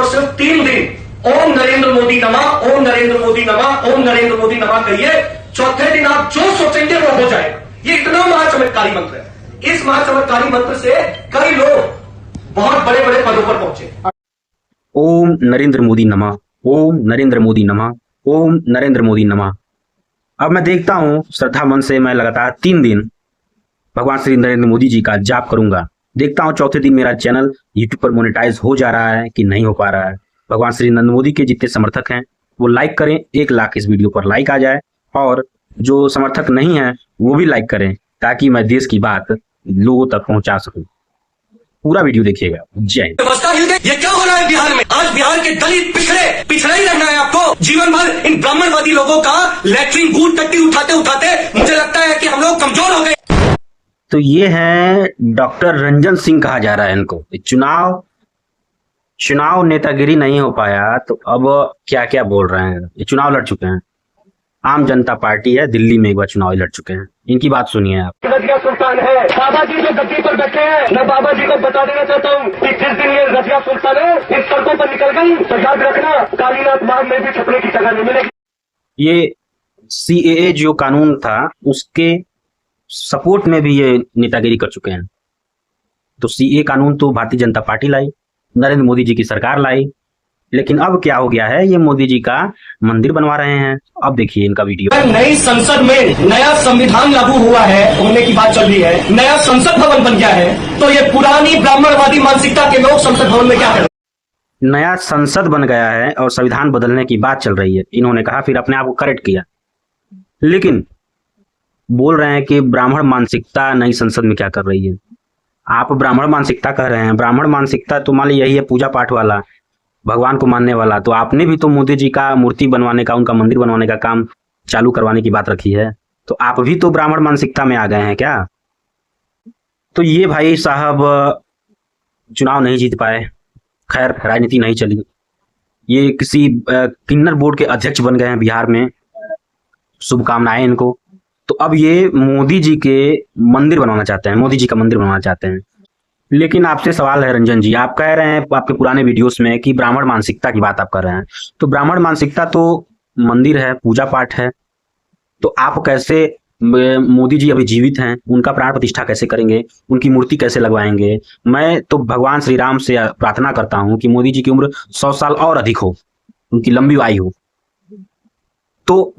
सिर्फ और सिर्फ 3 दिन ओम नरेंद्र मोदी नमः, ओम नरेंद्र मोदी नमः, ओम नरेंद्र मोदी नमः करिए। चौथे दिन आप जो सोचेंगे वो हो जाएगा। ये इतना महाचमत्कारी मंत्र है। इस महाचमत्कारी मंत्र से कई लोग बहुत बड़े बड़े पदों पर पहुंचे। ओम नरेंद्र मोदी नमः, ओम नरेंद्र मोदी नमः, ओम नरेंद्र मोदी नमः। अब मैं देखता हूं श्रद्धा मन से मैं लगातार 3 दिन भगवान श्री नरेंद्र मोदी जी का जाप करूंगा। देखता हूं चौथे दिन मेरा चैनल यूट्यूब पर मोनेटाइज हो जा रहा है कि नहीं हो पा रहा है। भगवान श्री नरेंद्र मोदी के जितने समर्थक हैं वो लाइक करें, 1 लाख इस वीडियो पर लाइक आ जाए, और जो समर्थक नहीं है वो भी लाइक करें ताकि मैं देश की बात लोगों तक पहुंचा सकूं। पूरा वीडियो देखिएगा। जय हिंद। व्यवस्था हिल गई। ये क्या हो रहा है बिहार में? आज बिहार के दलित पिछड़े ही रहना है आपको जीवन भर। इन ब्राह्मणवादी लोगों का लैट्रिन बूथ टट्टी उठाते उठाते मुझे लगता है कि हम लोग कमजोर हो गए। तो ये है डॉक्टर रंजन सिंह कहा जा रहा है इनको। चुनाव नेतागिरी नहीं हो पाया तो अब क्या क्या बोल रहे हैं। ये चुनाव लड़ चुके हैं, आम जनता पार्टी है, दिल्ली में एक बार चुनाव लड़ चुके हैं। इनकी बात सुनिए आप। रजिया सुल्तान है, बाबा जी जो गद्दी पर बैठे हैं, मैं बाबा जी को बता देना चाहता हूँ कि जिस दिन ये रजिया सुल्तान है इस सड़कों पर निकल गई तो याद रखना कालीनाथ मार्ग में भी छपने की जगह नहीं मिलेगी। ये CAA जो कानून था उसके सपोर्ट में भी ये नेतागिरी कर चुके हैं। तो CAA कानून तो भारतीय जनता पार्टी लाई, नरेंद्र मोदी जी की सरकार लाई, लेकिन अब क्या हो गया है, ये मोदी जी का मंदिर बनवा रहे हैं। अब देखिए इनका वीडियो। नई संसद में नया संविधान लागू हुआ है, होने की बात चल रही है, नया संसद भवन बन गया है, तो ये पुरानी ब्राह्मणवादी मानसिकता के लोग संसद भवन में क्या कर? नया संसद बन गया है और संविधान बदलने की बात चल रही है, इन्होंने कहा, फिर अपने आप को करेक्ट किया, लेकिन बोल रहे हैं कि ब्राह्मण मानसिकता नई संसद में क्या कर रही है। आप ब्राह्मण मानसिकता कह रहे हैं, ब्राह्मण मानसिकता तो मान लीजिए यही है, पूजा पाठ वाला, भगवान को मानने वाला। तो आपने भी तो मोदी जी का मूर्ति बनवाने का, उनका मंदिर बनवाने का काम चालू करवाने की बात रखी है, तो आप भी तो ब्राह्मण मानसिकता में आ गए हैं क्या? तो ये भाई साहब चुनाव नहीं जीत पाए, खैर राजनीति नहीं चली, ये किसी किन्नर बोर्ड के अध्यक्ष बन गए हैं बिहार में, शुभकामनाएं इनको। तो अब ये मोदी जी के मंदिर बनवाना चाहते हैं, मोदी जी का मंदिर बनवाना चाहते हैं। लेकिन आपसे सवाल है रंजन जी, आप कह रहे हैं आपके पुराने वीडियोस में कि ब्राह्मण मानसिकता की बात आप कर रहे हैं, तो ब्राह्मण मानसिकता तो मंदिर है, पूजा पाठ है, तो आप कैसे, मोदी जी अभी जीवित हैं, उनका प्राण प्रतिष्ठा कैसे करेंगे, उनकी मूर्ति कैसे लगवाएंगे? मैं तो भगवान श्री राम से प्रार्थना करता हूं कि मोदी जी की उम्र 100 साल और अधिक हो, उनकी लंबी आयु हो। तो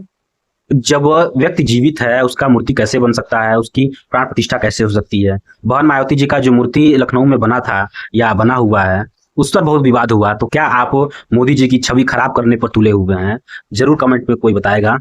जब व्यक्ति जीवित है उसका मूर्ति कैसे बन सकता है, उसकी प्राण प्रतिष्ठा कैसे हो सकती है? बहन मायावती जी का जो मूर्ति लखनऊ में बना था या बना हुआ है उस पर बहुत विवाद हुआ, तो क्या आप मोदी जी की छवि खराब करने पर तुले हुए हैं? जरूर कमेंट में कोई बताएगा।